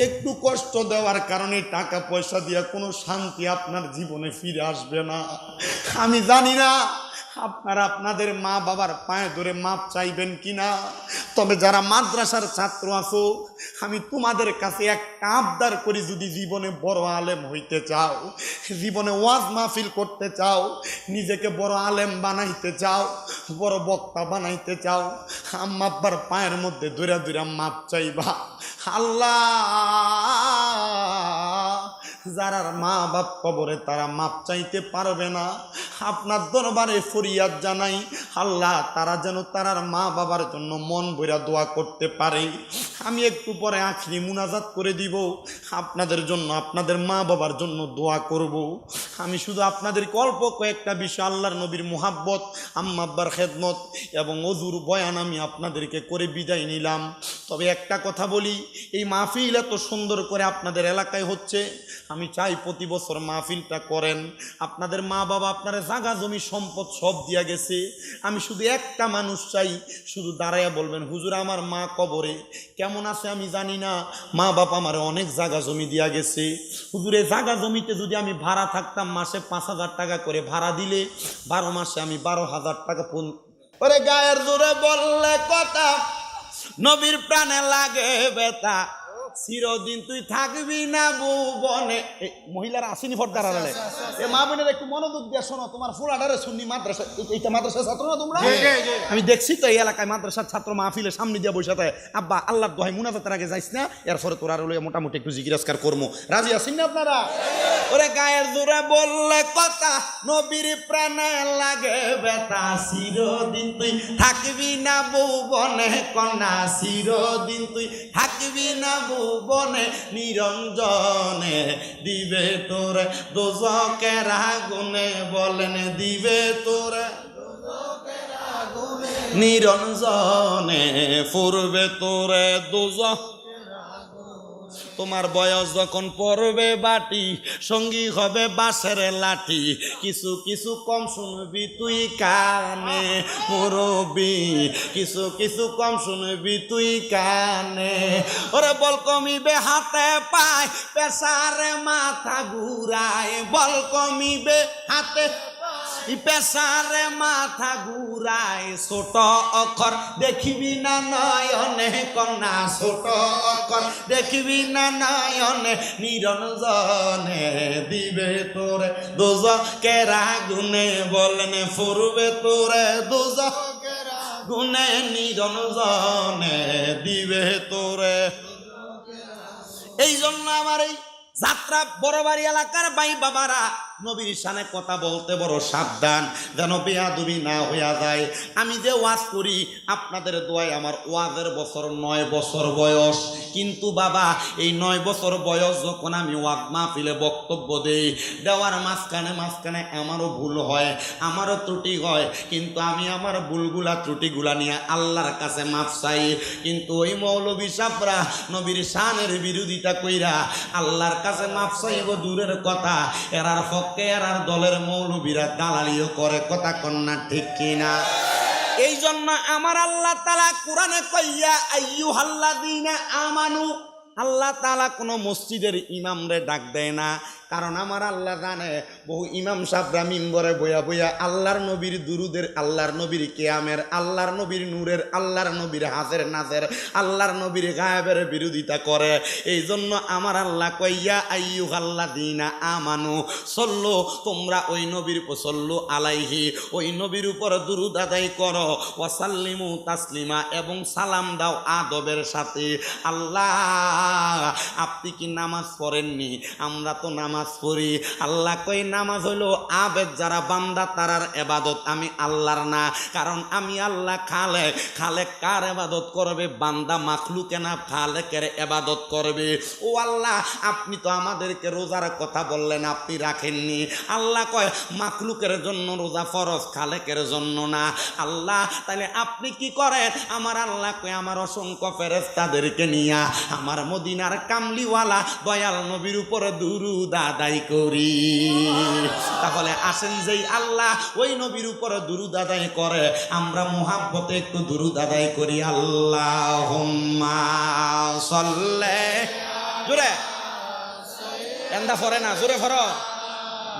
একটু কষ্ট দেওয়ার কারণে টাকা পয়সা দিয়া কোনো শান্তি আপনার জীবনে ফিরে আসবে না। আমি জানি না আপনারা আপনাদের মা বাবার পায়ে ধরে মাপ চাইবেন কিনা, তবে যারা মাদ্রাসার ছাত্র আছো, আমি তোমাদের কাছে একটা আবদার করি, যদি জীবনে বড় আলেম হইতে চাও, জীবনে ওয়াজ মাহফিল করতে চাও, নিজেকে বড় আলেম বানাইতে চাও, বড় বক্তা বানাইতে চাও, আম্মা আব্বার পায়ের মধ্যে ধরে ধরে মাপ চাইবা। আল্লাহ, যারা মা বাপ কবরে তারা মাপ চাইতে পারবে না, আপনার দরবারে ফরিয়াদ জানাই আল্লাহ, তারা যেন তারার মা বাবার জন্য মন ভরা দোয়া করতে পারে। আমি একটু পরে আখরি মুনাজাত করে দিব, আপনাদের জন্য, আপনাদের মা বাবার জন্য দোয়া করব। আমি শুধু আপনাদেরকে অল্প কয়েকটা বিষয়, আল্লাহর নবীর মুহাব্বত, আম্মা আব্বার খেদমত এবং ওযুর বয়ান আমি আপনাদেরকে করে বিদায় নিলাম। তবে একটা কথা বলি, এই মাহফিল এত সুন্দর করে আপনাদের এলাকায় হচ্ছে, আমি চাই প্রতি বছর মাহফিলটা করেন। আপনাদের মা বাবা আপনারা জায়গা জমি সম্পদ সব দিয়া গেছে, আমি শুধু একটা মানুষ চাই, শুধু দাঁড়াইয়া বলবেন, হুজুর আমার মা কবরে কেমন আছে আমি জানি না, মা বাবা আমার অনেক জায়গা জমি দিয়া গেছে, হুজুর এই জায়গা জমিতে যদি আমি ভাড়া থাকতাম, মাসে 5,000 টাকা করে ভাড়া দিলে 12 মাসে আমি 12,000 টাকা। ওরে গায়ের জোরে বললে কথা, নবীর প্রাণে লাগে বেতা, চিরদিন তুই থাকবি না ভুবনে। মহিলারা আসেনি ফর্দার আড়ালে, এ মা বোনের একটু মনোযোগ দিয়ে শোনো, তোমার ফুলাডারে সুন্নি মাদ্রাসা, এইটা মাদ্রাসার ছাত্র না তোমরা? আমি দেখছি তো এই এলাকায় মাদ্রাসার ছাত্র মাহফিলের সামনে দিয়ে বসে থাকে, আব্বা আল্লাহর দোহাই মুনাজাতের আগে যাইস না, এরপরে তোরা মোটামুটি একটু জিজ্ঞাসা করবো, রাজি আছেন না আপনারা? ওরে গায়ের জোরে বললে কথা, নবীর প্রাণে লাগে বেতা, চিরদিন তুই থাকবি না ভুবনে কন্যা, চিরদিন তুই থাকবি না ভুবনে, নিরঞ্জনে দিবে তোরে দোজকের আগুনে, বলেন দিবে তোরে নিরঞ্জনে, ফুরবে তোরে দোজক। তোমার বয়স যখন পড়বে বাটি, সঙ্গী হবে বাঁশের লাঠি, কিছু কিছু কম শুনবি তুই কানে, মুরব্বি কিছু কিছু কম শুনবি তুই কানে। ওরে বল কমিবে হাতে পায়, পেশারে মাথা ঘুরায়, বল কমিবে হাতে পেশারে মাথা ঘুরায়, ছোট অক্ষর দেখিবি না নয়নে কন্যা, ছোট অক্ষর দেখিবি না নয়নে, নিরঞ্জনে দিবে তোরে দোজকের আগুনে, বলেন ফুরবে তোরে দোজকের আগুনে, নিরঞ্জনে দিবে তোরে। এই জন্য আমার এই যাত্রা বড়বাড়ি এলাকার ভাই বাবারা, নবীর শানে কথা বলতে বড় সাবধান, যেন বেয়াদবি না হইয়া যায়। আমি যে ওয়াজ করি, আপনাদের দোয়ায় আমার ওয়াজের বছর 9 বছর বয়স, কিন্তু বাবা এই 9 বছর বয়স যখন আমি ওয়াজ মাহফিলে বক্তব্য দেই, দেওয়ার মাঝখানে আমারও ভুল হয়, আমারও ত্রুটি হয়, কিন্তু আমি আমার ভুলগুলা ত্রুটিগুলা নিয়ে আল্লাহর কাছে মাফ চাই। কিন্তু ওই মৌলবী সাহেবরা নবীর শানের বিরোধিতা কইরা আল্লাহর কাছে মাফ চাইব দূরের কথা, এরার আর দলের মৌলবীরা দালালিও করে, কথা কন্যা ঠিক কিনা? এই জন্য আমার আল্লাহ তাআলা কোরআনে কইয়া আইয়ুহাল্লাযীনা আমানু, আল্লাহ তাআলা কোনো মসজিদের ইমামরে ডাক দেয় না, কারণ আমার আল্লাহ জানে বহু ইমাম সাহেবরা মিম্বরে বইয়া বইয়া আল্লাহর নবীর দুরুদের, আল্লাহর নবীর কিয়ামের, আল্লাহর নবীর নূরের, আল্লাহর নবীর হাজের নাজের, আল্লাহর নবীর গায়েবের বিরোধিতা করে। এই জন্য আমার আল্লাহ কইয়া আইয়ুহাল্লাযীনা আমানু সল্লু, তোমরা ওই নবীর উপর সল্লু আলাইহি, ওই নবীর উপর দুরুদ আদায় করো, ওয়াসাল্লিমু তাসলিমা, এবং সালাম দাও আদবের সাথে। আল্লাহ আপনি কি নামাজ পড়েননি? আমরা তো নামাজ নামাজ পড়ি। আল্লাহ কই নামাজ হইল আবেদ যারা বান্দা তারার এবাদত, আমি আল্লাহর না। কারণ আমি আল্লাহ খালেক, খালেক কার এবাদত করবে? বান্দা মাখলুকে না খালেকের এবাদত করবে। ও আল্লাহ, আপনি তো আমাদেরকে রোজার কথা বললেন, আপনি রাখেননি। আল্লাহ কয় মাখলুকের জন্য রোজা ফরজ, খালেকের জন্য না। আল্লাহ তাহলে আপনি কি করেন? আমার আল্লাহ কয় আমার অসংখ্য ফেরেশতাদেরকে নিয়া আমার মদিনার কামলিওয়ালা দয়াল নবীর উপরে দুরূদ আদায় করি। তাহলে আসেন যেই আল্লাহ ওই নবীর উপরে দুরূদ আদায় করে, আমরা মুহাব্বতে একটু দুরূদ আদায় করি। আল্লাহুম্মা সাল্লি, জোরে এন্দা ফরে না, জোরে ফর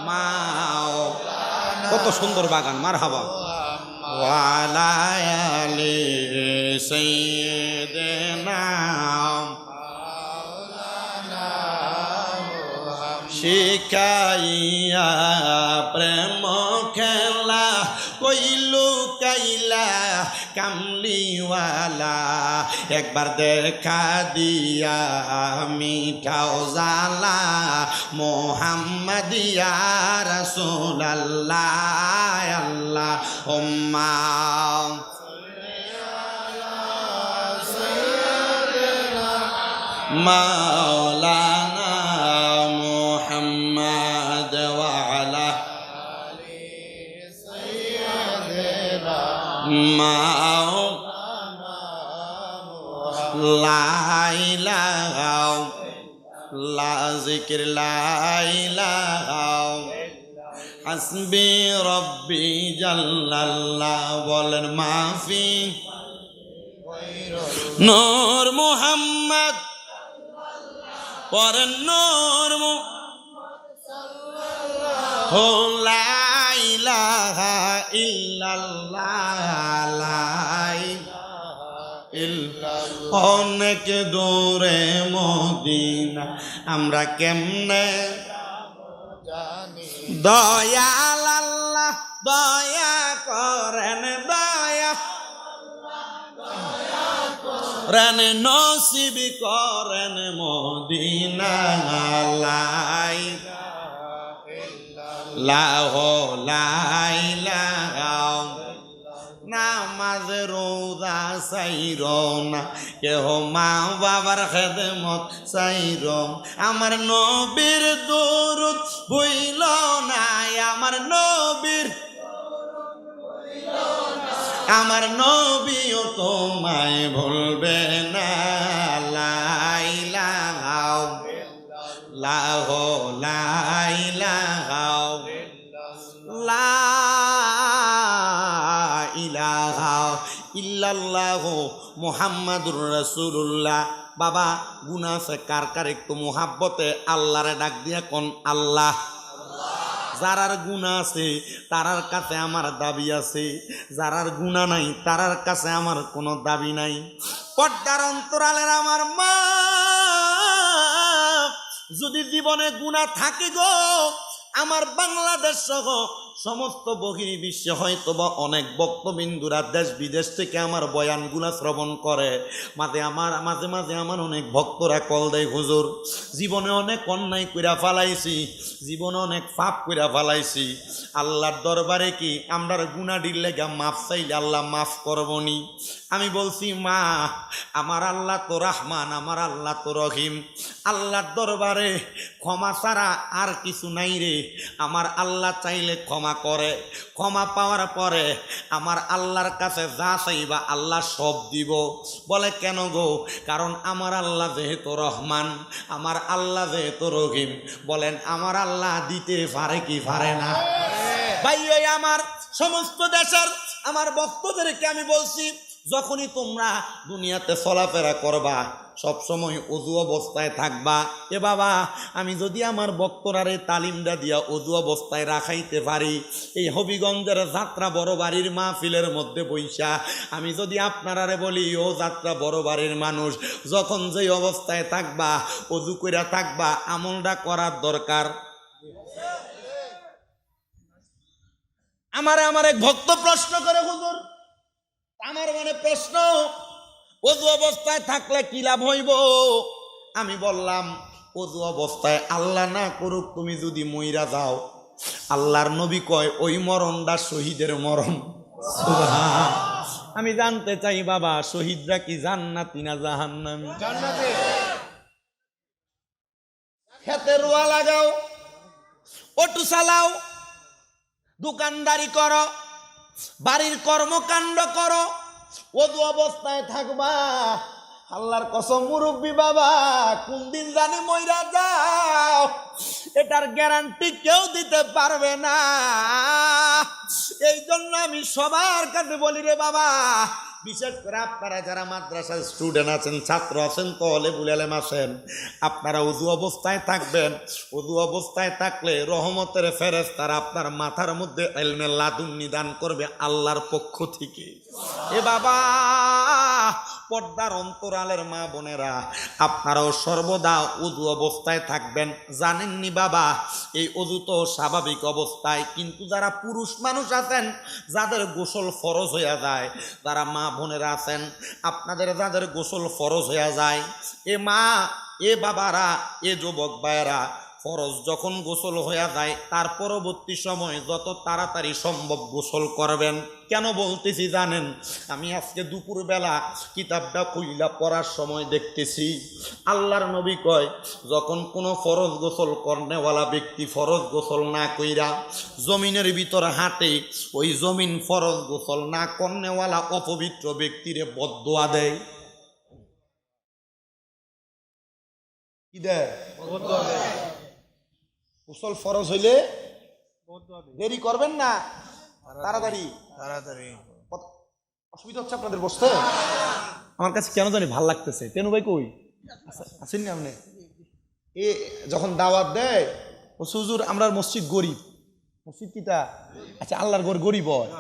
মাও। কত সুন্দর বাগান, মারহাবা। ওয়ালা আলি সাইয়্যিদিনা শিখাইয়া প্রেম খেলা কইলু কাইলা কামলিওয়ালা, একবার দেখা দিয়া মিঠাও জালা মোহাম্মদিয়া রাসূলুল্লাহ। আল্লাহুম্মা মাওলানা মুহাম্মদ ওয়া আলা লা ইলাহা লা যিকর লা ইলাহা হাসবি রব্বি জাল্লাল্লাহ। বলেন মাফি নূর মুহাম্মদ, পরেন নূর লা ইলাহা ইল্লাল্লাহ। অনেক দূরে মদিনা আমরা কেমনে দয়াল আল্লাহ দয়া করেন, দয়া করেন নসিব করেন মদিনা। নামাজ রোজা চাইর না, কেহ মা বাবার খেদমত চাইর, আমার নবীর দরুদ ভুইল না, আমার নবীর আমার নবীও তোমায় ভুলবে না। লা ইলাহা লা ইলাহা লা ইলাহা ইল্লাল্লাহ মুহাম্মাদুর রাসূলুল্লাহ। বাবা গুনাহ আছে কার কার একটু মুহাব্বতে আল্লাহরে ডাক দিয়া কোন আল্লাহ। যারার গুনাহ আছে তারার কাছে আমার দাবি আছে, যারার গুনাহ নাই তারার কাছে আমার কোনো দাবি নাই। পর্দার অন্তরালের আমার মা, যদি জীবনে গুনাহ থাকে গো, আমার বাংলাদেশ সহ সমস্ত বহির্বিশ্বে হয়তো বা অনেক বক্তবিন্দুরা দেশ বিদেশ থেকে আমার বয়ানগুলা শ্রবণ করে। মাঝে মাঝে আমার অনেক ভক্তরা কল দেয়, হুজুর জীবনে অনেক অন্যায় কইরা ফালাইছি, জীবনে অনেক পাপ কইরা ফালাইছি, আল্লাহর দরবারে কি আমরার গুনাহর লেগা মাফ চাইলে আল্লাহ মাফ করবনি? আমি বলছি মা, আমার আল্লাহ তো রহমান, আমার আল্লাহ তো রহিম, আল্লাহর দরবারে ক্ষমা ছাড়া আর কিছু নাই রে। আমার আল্লাহ চাইলে ক্ষমা করে, ক্ষমা পাওয়ার পরে আমার আল্লাহর কাছে যা চাইবা আল্লাহ সব দিব। বলে কেন গো? কারণ আমার আল্লাহ যেহেতু রহমান, আমার আল্লাহ যেহেতু রহিম। বলেন আমার আল্লাহ দিতে পারে কি পারে না? ভাই ওই আমার সমস্ত দেশের আমার ভক্তদেরকে আমি বলছি, যখনই তোমরা দুনিয়াতে চলাফেরা করবা সবসময় অজু অবস্থায় থাকবা। এ বাবা, আমি যদি আমার ভক্তরারে তালিমটা দিয়া অজু অবস্থায় রাখাইতে পারি, এই হবিগঞ্জের যাত্রা বড় বাড়ির মাহফিলের মধ্যে বইসা আমি যদি আপনারারে বলি, ও যাত্রা বড় বাড়ির মানুষ, যখন যেই অবস্থায় থাকবা অজু কইরা থাকবা, আমলটা করার দরকার। আমার এক ভক্ত প্রশ্ন করে, হুজুর আমার মনে প্রশ্ন, অজু অবস্থায় থাকলে কি লাভ হইব? আমি বললাম ওযু অবস্থায় আল্লাহ না করুক তুমি যদি মইরা যাও, আল্লাহর নবী কয় ওই মরণটা শহীদের মরণ। সুবহান। আমি জানতে চাই বাবা, শহীদরা কি জান্নাতি না জাহান্নামী? জান্নাতে। খেতে রোয়া লাগাও, অটো চালাও, দোকানদারি করো, বাড়ির কর্মকাণ্ড করো, ওযু অবস্থায় থাকবা। আল্লাহর কসম মুরব্বী বাবা, কোন দিন জানি মইরা যাও এটার গ্যারান্টি কেউ দিতে পারবে না। এই জন্য আমি সবার কাছে বলি রে বাবা, বিশেষ করে আপনারা যারা মাদ্রাসার স্টুডেন্ট আছেন, ছাত্র আছেন, তলেবুল ইলম আছেন, আপনারা ওযু অবস্থায় থাকবেন। ওযু অবস্থায় থাকলে রহমতের ফেরেশতারা আপনার মাথার মধ্যে ইলমে লাদুন্নি দান করবে আল্লাহর পক্ষ থেকে। এ বাবা, পর্দার অন্তরালের মা বোনেরা, আপনারাও সর্বদা ওযু অবস্থায় থাকবেন। জানেননি বাবা, এই ওযু তো স্বাভাবিক অবস্থায়, কিন্তু যারা পুরুষ মানুষ আছেন, যাদের গোসল ফরজ হইয়া যায়, যারা মা বোনেরা আছেন আপনাদের, যাদের গোসল ফরজ হইয়া যায়, এ মা, এ বাবারা, এ যুবক ভাইয়েরা, ফরজ যখন গোসল হইয়া যায় তার পরবর্তী সময় যত তাড়াতাড়ি সম্ভব গোসল করবেন। কেন বলতেছি জানেন? আমি আজকে দুপুরবেলা কিতাবটা খুইলা পড়ার সময় দেখতেছি আল্লাহর নবী কয়, যখন কোনো ফরজ গোসল করনেওয়ালা ব্যক্তি ফরজ গোসল না কইরা জমিনের ভিতর হাঁটে, ওই জমিন ফরজ গোসল না করনেওয়ালা অপবিত্র ব্যক্তিরে বদদোয়া দেয়। কি দেয়? বদদোয়া দেয়। গোসল ফরজ হইলে দেরি করবেন না, তাড়াতাড়ি তাড়াতাড়ি। অসুবিধা হচ্ছে আপনাদের বসতে? আমার কাছে কেন জানি ভাল লাগতেছে। তেনু ভাই কই আসেননি আপনি? এ যখন দাওয়াত দেয়, ও হুজুর আমরা মসজিদ গরিব, মসজিদ কিটা? আচ্ছা, আল্লাহর ঘর গরিব হয়।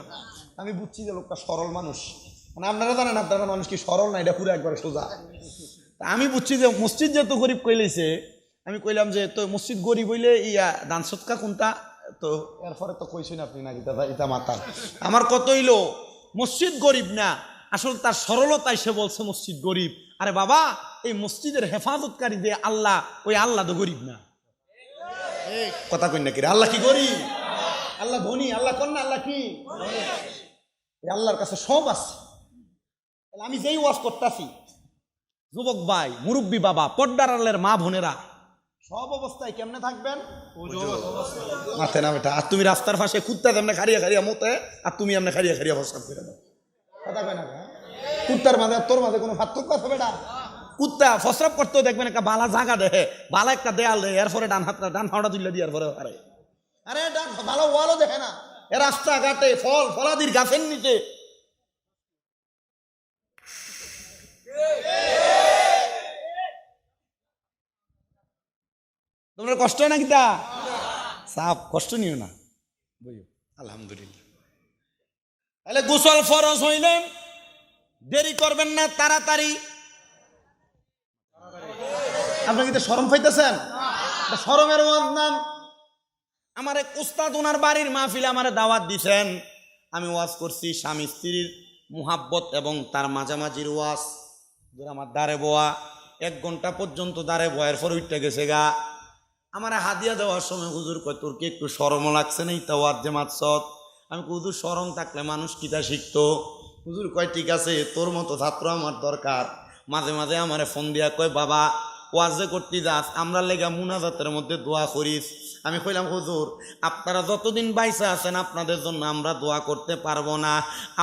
আমি বুঝছি যে লোকটা সরল মানুষ, মানে আপনারা জানেন আপনারা মানুষ কি সরল না, এটা পুরো একবারে সোজা। আমি বুঝছি যে মসজিদ যেহেতু গরিব কইলেছে, আমি কইলাম যে তো মসজিদ গরিব হইলে ইয়া দান সৎকা কোনটা? তো এরপরে তো কইছেন আপনি না ইতা মাতা। আমার কত হইলো মসজিদ গরিব না, আসলে তার সরলতায় সে বলছে মসজিদ গরিব। আরে বাবা, এই মসজিদের হেফাজতকারী যে আল্লাহ, ওই আল্লাহ তো গরিব না। কথা কই না কি? আল্লাহ কি গরিব? আল্লাহ ধনী। আল্লাহ কোন না? আল্লাহ কি? আল্লাহর কাছে সব আছে। আমি যেই ওয়াজ করতেছি, যুবক ভাই, মুরব্বী বাবা, পর্দার আলের মা বোনেরা, সব অবস্থায় কেমনে থাকবেন? মাথে না বেটা। আর তুমি রাস্তার পাশে কুত্তা যেমনে খারিয়া খারিয়া মতে, আর তুমি এমনি খারিয়া খারিয়া প্রস্তাব করে দাও। কথা কয় না? কুত্তার মাঝে তোর মাঝে কোনো পার্থক্য আছে বেটা? কুত্তা ফসরাপ করতেও দেখবেন একটা বালা জায়গা দেহে, বালা একটা দেয়াল দেয়, এরপরে ডান হাতটা ডান হাওড়া তুলে দিয়ে এরপরে আরে আরে ভালো ওয়ালও দেখে না। এ রাস্তাঘাটে ফল ফলাদির গাছের নিচে তোমরা কষ্ট হয় না কিতা? সাপ কষ্ট নিও না, বুঝো। আলহামদুলিল্লাহ। তাহলে গোসল ফরজ হইলে দেরি করবেন না, তাড়াতাড়ি। আপনি কিন্তু শরম পাইতেছেন? শরমের ওয়াজ নাম। আমার এক উস্তাদ ওনার বাড়ির মাহফিলে আমার দাওয়াত দিছেন, আমি ওয়াজ করছি স্বামী স্ত্রীর মুহাব্বত এবং তার মাঝামাঝির ওয়াজ। আমার দাঁড়ে বোয়া 1 ঘন্টা পর্যন্ত দাঁড়ে বয়ের পর উঠতে গেছে গা। আমার হাদিয়া দেওয়ার সময় হুজুর কয়, তোর কি একটু শরম লাগছে না? ইতা ওয়াজ যে মাতসত। আমি হুজুর শরম থাকলে মানুষ কিতা শিখতো? হুজুর কয়, ঠিক আছে, তোর মতো ছাত্র আমার দরকার। মাঝে মাঝে আমারে ফোন দিয়া কয়, বাবা ওয়াজে করতে যাস, আমরা লেগা মুনাজাতের মধ্যে দোয়া করিস। আমি কইলাম, হুজুর আপনারা যতদিন বাইসা আছেন আপনাদের জন্য আমরা দোয়া করতে পারবো না।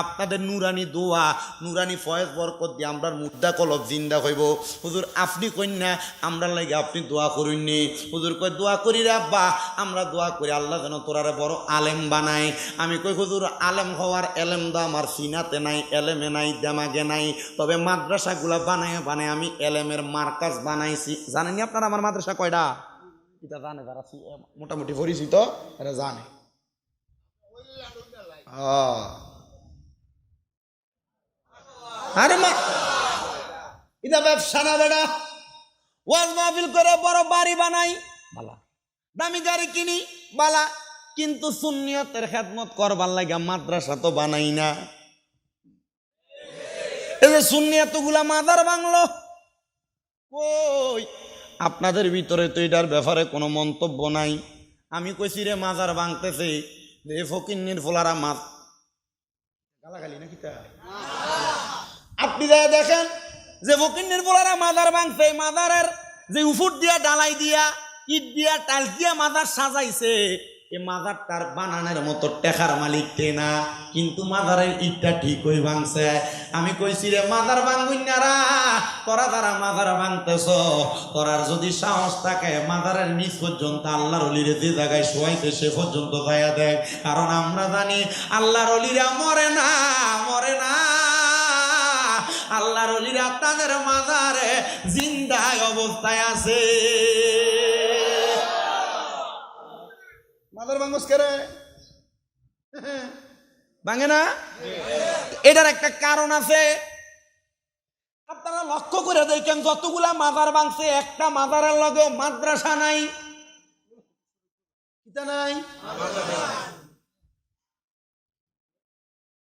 আপনাদের নুরানি দোয়া, নুরানি ফয়েজ বরকত দিয়ে আমরা মুদ্দা কলব জিন্দা হইব। হুজুর আপনি কইন না আমরা লেগে আপনি দোয়া করিননি? হুজুর কই, দোয়া করি রে আব্বা, আমরা দোয়া করি আল্লাহ যেন তোরারে বড় আলেম বানায়। আমি কই, হুজুর আলেম হওয়ার এলেম দা আমার সিনাতে নাই, এলেমে নাই, দেমাগে নাই, তবে মাদ্রাসাগুলা বানায় বানায় আমি এলেমের মার্কাজ বানাইছি। জানেননি আপনারা আমার মাদ্রাসা কয়টা? এটা জানে যারা মোটামুটি পরিচিত, এরা জানে। আরে মা, এটা ব্যবসা না বেটা। ওয়াজ মাহফিল করে বড় বাড়ি বানাই বালা, দামি গাড়ি কিনি বালা, কিন্তু সুন্নিয়তের খেদমত করবার লাগে মাদ্রাসা তো বানাই না। এই যে সুন্নিয়ত গুলা মাদার বাংলো কই, আপনাদের ভিতরে তো এটার ব্যাপারে কোনো মন্তব্য নাই। আমি কইছি রে মাজার ভাঙতেছে, যে ফকিন্নির ফোলারা মাছ গালাগালি নাকি তা? আপনি দেখেন যে ফকিন্নির ফোলারা মাজার ভাঙছে, মাজারের যে উফুট দিয়া ডালাই দিয়া ইট দিয়া টাইলস দিয়া মাজার সাজাইছে, এ মাজারটার বানানোর মতো টেকার মালিক না, কিন্তু মাজারের ইটটা ঠিক হয়ে ভাঙছে। আমি কইছি রে মাজার ভাঙুইনারা, তোরা যারা মাজার ভাঙতেছ, তোরার যদি সাহস থাকে মাজারের নিচ পর্যন্ত আল্লাহর অলিরে যে জায়গায় শোয়াইছে সে পর্যন্ত যাইয়া দেখ। কারণ আমরা জানি আল্লাহর অলিরা মরে না, মরে না। আল্লাহর অলিরা তাদের মাজারে জিন্দায় অবস্থায় আছে। মাদার বাঙ্গস করে ভাঙে না, এটার একটা কারণ আছে। আপনারা লক্ষ্য করে দেখেন যতগুলা মাজার ভাঙছে, একটা মাজারের লগে মাদ্রাসা নাই, নাই।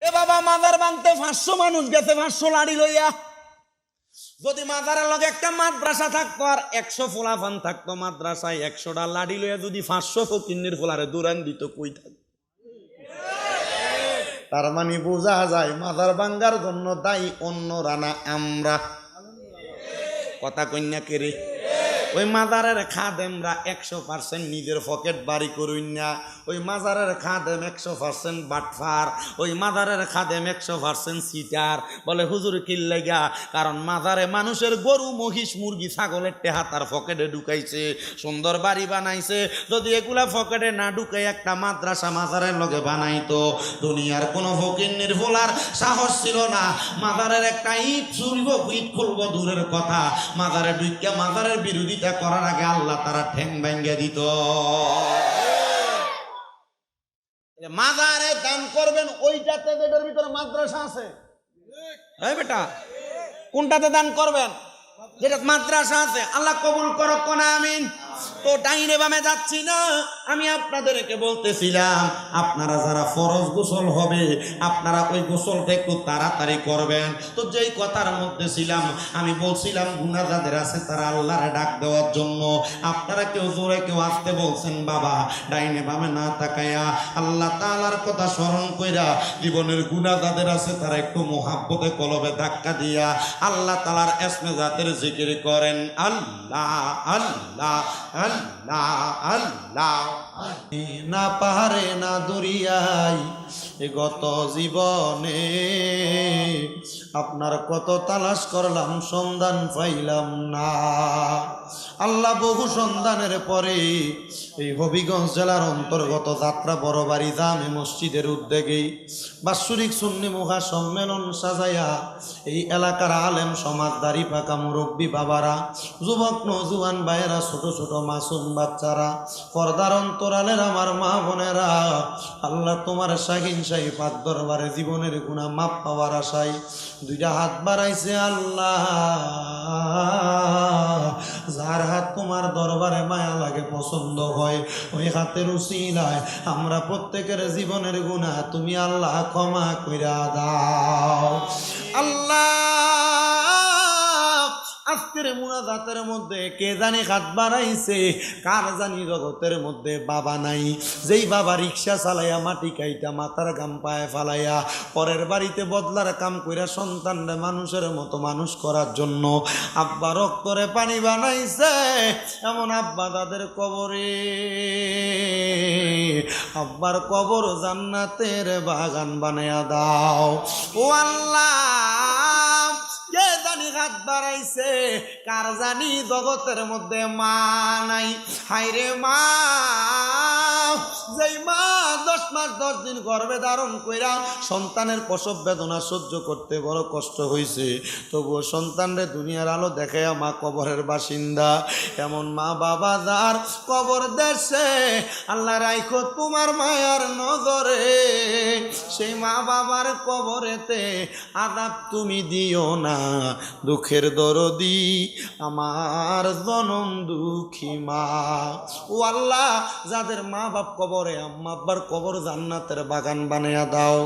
এ বাবা মাজার ভাঙতে 500 মানুষ গেছে, 500 লাড়ি লইয়া। যদি মাজারের লগে একটা মাদ্রাসা থাকতো আর 100 ফোলাফান থাকতো মাদ্রাসায়, 100টা লাড়ি লইয়া যদি 500 ফকিন্নির ফোলারে দৌড়ান দিত, কই থাকতো? তার মানে বোঝা যায় মাজার ভাঙ্গার জন্য দায়ী অন্যরা না আমরা। কথা কন্যা কেরে ওই মাজারের খাদেমরা 100% নিজের পকেট বাড়ি করুন না। ওই মাজারের খাদেম 100% বাটফার, ওই মাজারের খাদেম 100% সিটার। বলে হুজুর কিল্লাইগা, কারণ মাজারে মানুষের গরু মহিষ মুরগি ছাগলের টেহা তার পকেটে ঢুকাইছে, সুন্দর বাড়ি বানাইছে। যদি এগুলা পকেটে না ঢুকাই একটা মাদ্রাসা মাজারের লগে বানাইতো, দুনিয়ার কোনো ফকিন্নির ফোলার সাহস ছিল না মাজারের একটা ইট চুরব, ইট খুলবো দূরের কথা, মাজারে ঢুকিয়া মাজারের বিরোধিতা করার আগে আল্লাহ তারা ঠ্যাং ভাঙ্গা দিত। মাজারে দান করবেন ওইটাতে যেটার ভিতরে মাদ্রাসা আছে। এই বেটা কোনটাতে দান করবেন? যেটা মাদ্রাসা আছে। আল্লাহ কবুল করো কোন আমিন। তো ডাইনে বামে যাচ্ছি না, আমি আপনাদেরকে বলতেছিলাম আপনারা যারা ফরজ গোসল হবে আপনারা ওই গোসলটা একটু তাড়াতাড়ি করবেন। তো যেই কথার মধ্যে ছিলাম আমি বলছিলাম গুনাহ যাদের আছে তারা আল্লাহরে ডাক দেওয়ার জন্য। আপনারা কেউ জোরে কেউ আসতে বলছেন বাবা, ডাইনে বামে না তাকায়া আল্লাহ তাআলার কথা স্মরণ কইরা জীবনের গুনাহ যাদের আছে তারা একটু মোহাব্বতে কলবে ধাক্কা দিয়া আল্লাহ তাআলার ইসমে জাতের জিকির করেন। আল্লাহ আল্লাহ আল্লাহ আল্লাহ। না পাহাড়ে না দরিয়ায় গত জীবনে আপনার কত তালাশ করলাম সন্ধান পাইলাম না। আল্লাহ বহু সন্ধানের পরে এই হবিগঞ্জ জেলার অন্তর্গত যাত্রা বড়বাড়ি জামে মসজিদের উদ্যোগে বাৎসরিক সুন্নি মুখা সম্মেলন সাজাইয়া এই এলাকার আলেম সমাজদারি পাকা মুরব্বী বাবারা, যুবক নজুয়ান ভাইয়েরা, ছোট ছোট মাসুম বাচ্চারা, পর্দার অন্তরালের আমার মা বোনেরা, আল্লাহ তোমার শাহিন শাহী পাক দরবারে জীবনের গুনাহ মাপ পাওয়ার আশায় দুইটা হাত বাড়াইছে। আল্লাহ যার হাত তোমার দরবারে মায়া লাগে পছন্দ হয়, ওই হাতের উসিলায় আমরা প্রত্যেকের জীবনের গুনাহ তুমি আল্লাহ ক্ষমা কইরা দাও। আল্লাহ আজকের মুনাজাতের মধ্যে কে জানি হাত বাড়াইছে, কার জানি জগতের মধ্যে বাবা নাই, যেই বাবা রিক্সা চালাইয়া মাটি কাইটা মাথার গাম পায়ে ফালাইয়া পরের বাড়িতে বদলার কাম কইরা সন্তানরা মানুষের মতো মানুষ করার জন্য আব্বা রক্তরে পানি বানাইছে, এমন আব্বা তাদের কবরে আব্বার কবর জান্নাতের বাগান বানায়া দাও। ও আল্লাহ কে জানি হাত বাড়াইছে, কার জানি জগতের মধ্যে মা নাই। হায়রে মা, যেই মা 10 মাস 10 দিন গর্ভে ধারণ কইরা সন্তানের প্রসব বেদনা সহ্য করতে বড় কষ্ট হয়েছে, তবুও সন্তানরে দুনিয়ার আলো দেখাইয়া মা কবরের বাসিন্দা। এমন মা বাবা যার কবর দেশে আল্লাহ রাইখো তোমার মায়ার নজরে, সেই মা বাবার কবরেতে আযাব তুমি দিও না। দুঃখের দরদি আমার জনম দুঃখী মা। ও আল্লাহ যাদের মা বাপ বাপ কবরে, আম্মা আব্বার কবর জান্নাতের বাগান বানিয়ে দাও।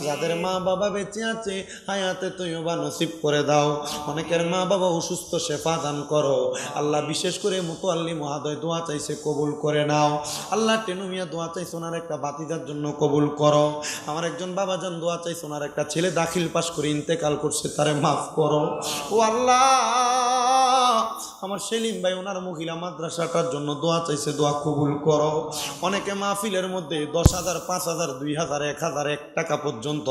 যাদের মা বাবা বেঁচে আছে হায়াতে তৈয়বা নসিব করে দাও। অনেকের মা বাবা অসুস্থ, শেফা দান করো আল্লাহ। বিশেষ করে মুতোয়াল্লি মহাদয় দোয়া চাইছে, কবুল করে নাও আল্লাহ। টেনু মিয়া দোয়া চাইছে, ওনার একটা বাতিজার জন্য কবুল করো। আমার একজন বাবাজান দোয়া চাইছে, ওনার একটা ছেলে দাখিল পাশ করে ইন্তেকাল করছে, তারে মাফ করো ও আল্লাহ। আমার সেলিম ভাই ওনার মহিলা মাদ্রাসাটার জন্য দোয়া চাইছে, দোয়া কবুল করো। অনেকে মাহফিলের মধ্যে 10,000, 5,000, 2,000, 1,000, 1 টাকা পর্যন্ত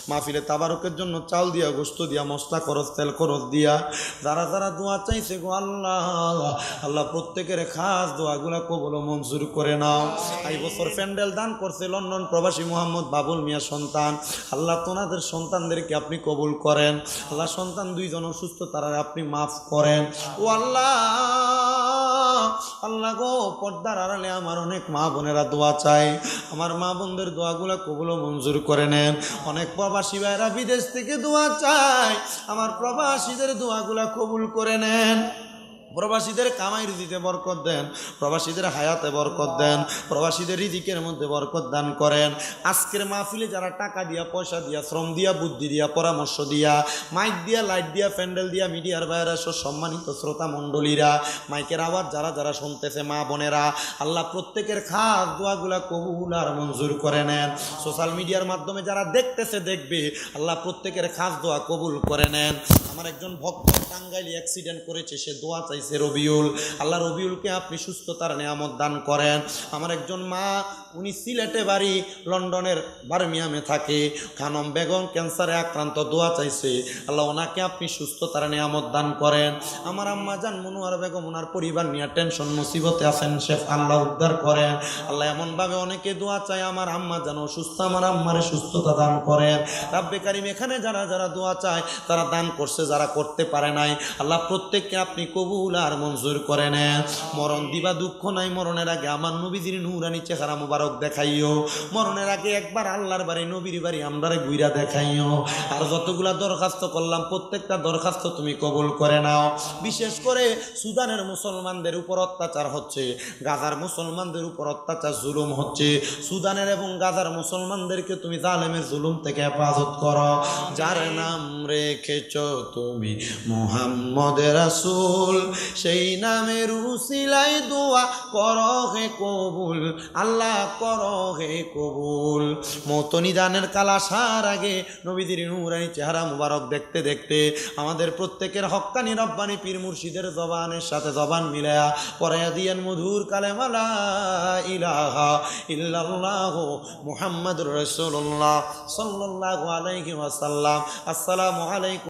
মাহফিলে তাবারকের জন্য চাল দিয়া, গোস্ত দিয়া, মশলা খরচ, তেল খরচ দিয়া যারা যারা দোয়া চাইছে গো আল্লাহ, আল্লাহ প্রত্যেকের খাস দোয়াগুলা কবুল মঞ্জুর করে নাও। এই বছর প্যান্ডেল দান করছে লন্ডন প্রবাসী মোহাম্মদ বাবুল মিয়া সন্তান, আল্লাহ তোনাদের সন্তানদেরকে আপনি কবুল করেন আল্লাহ। সন্তান 2 জন অসুস্থ, তারা আপনি মাফ করেন ও আল্লাহ। আল্লাহ গো, পর্দার আড়ালে আমার অনেক মা বোনেরা দোয়া চায়, আমার মা বোনদের দোয়াগুলা কবুল মঞ্জুর করে নেন। অনেক প্রবাসী ভাইরা বিদেশ থেকে দোয়া চায়, আমার প্রবাসীদের দোয়াগুলা কবুল করে নেন। প্রবাসীদের কামাই রিজিকে বরকত দেন, প্রবাসীদের হায়াতে বরকত দেন, প্রবাসীদের রিজিকের মধ্যে বরকত দান করেন। আজকের মাহফিলে যারা টাকা দিয়া, পয়সা দিয়া, শ্রম দিয়া, বুদ্ধি দিয়া, পরামর্শ দিয়া, মাইক দিয়া, লাইট দিয়া, প্যান্ডেল দিয়া, মিডিয়ার বাইরে সম্মানিত শ্রোতা মণ্ডলীরা, মাইকের আওয়াজ যারা যারা শুনতেছে, মা বোনেরা, আল্লাহ প্রত্যেকের খাস দোয়াগুলা কবুল আর মঞ্জুর করে নেন। সোশ্যাল মিডিয়ার মাধ্যমে যারা দেখতেছে, দেখবে, আল্লাহ প্রত্যেকের খাস দোয়া কবুল করে নেন। আমার একজন ভক্ত টাঙ্গাইলে অ্যাক্সিডেন্ট করেছে, সে দোয়া চাইছে রবিউল, আল্লাহ রবিউলকে আপনি সুস্থতার নিয়ামত দান করেন। আমার একজন মা, উনি সিলেটে বাড়ি, লন্ডনের বার্মিয়ামে থাকে, খানম বেগম ক্যান্সারে আক্রান্ত, দোয়া চাইছে, আল্লাহ ওনাকে আপনি সুস্থতার নিয়ামত দান করেন। আমার আম্মা জান মনোয়ার বেগম, ওনার পরিবার নিয়ে টেনশন মুসিবতে আছেন, শেফ আল্লাহ উদ্ধার করেন আল্লাহ। এমনভাবে অনেকে দোয়া চায়, আমার আম্মা যেন অসুস্থ, আমার আম্মারে সুস্থতা দান করেন রাব্বে কারিম। এখানে যারা যারা দোয়া চায়, তারা দান করছে, যারা করতে পারে নাই, আল্লাহ প্রত্যেককে আপনি কবুল আর মঞ্জুর করে নেন। মরণ দিবা দুঃখ নাই, মরণের আগে আমার নবীজির নূরানি চেহারা মুবারক দেখাইও। মরণের আগে একবার আল্লাহর বাড়ি, নবীর বাড়ি আমরারে গুইরা দেখাইও। আর যতগুলা দরখাস্ত করলাম, প্রত্যেকটা দরখাস্ত তুমি কবুল করে নাও। বিশেষ করে সুদানের মুসলমানদের উপর অত্যাচার হচ্ছে, গাজার মুসলমানদের উপর অত্যাচার, জুলুম হচ্ছে। সুদানের এবং গাজার মুসলমানদেরকে তুমি জালেমের জুলুম থেকে হেফাজত করো। যার নাম রেখেছ তুমি মুহাম্মদ রাসূল, সেই নামের উসিলায় দোয়া করো হে কবুল, আল্লাহ করো হে কবুল। মতনিদানের কাল আসার আগে নবীজির নূরানি চেহারা মুবারক দেখতে দেখতে আমাদের প্রত্যেকের হক্কানি রব্বানি পীর মুর্শিদের জবানের সাথে জবান মিলায়া পড়ায়া দিয়েন মধুর কালেমা লা ইলাহা ইল্লাল্লাহু মুহাম্মাদুর রাসূলুল্লাহ সাল্লাল্লাহু আলাইহি ওয়াসাল্লাম। আসসালামু আলাইকুম।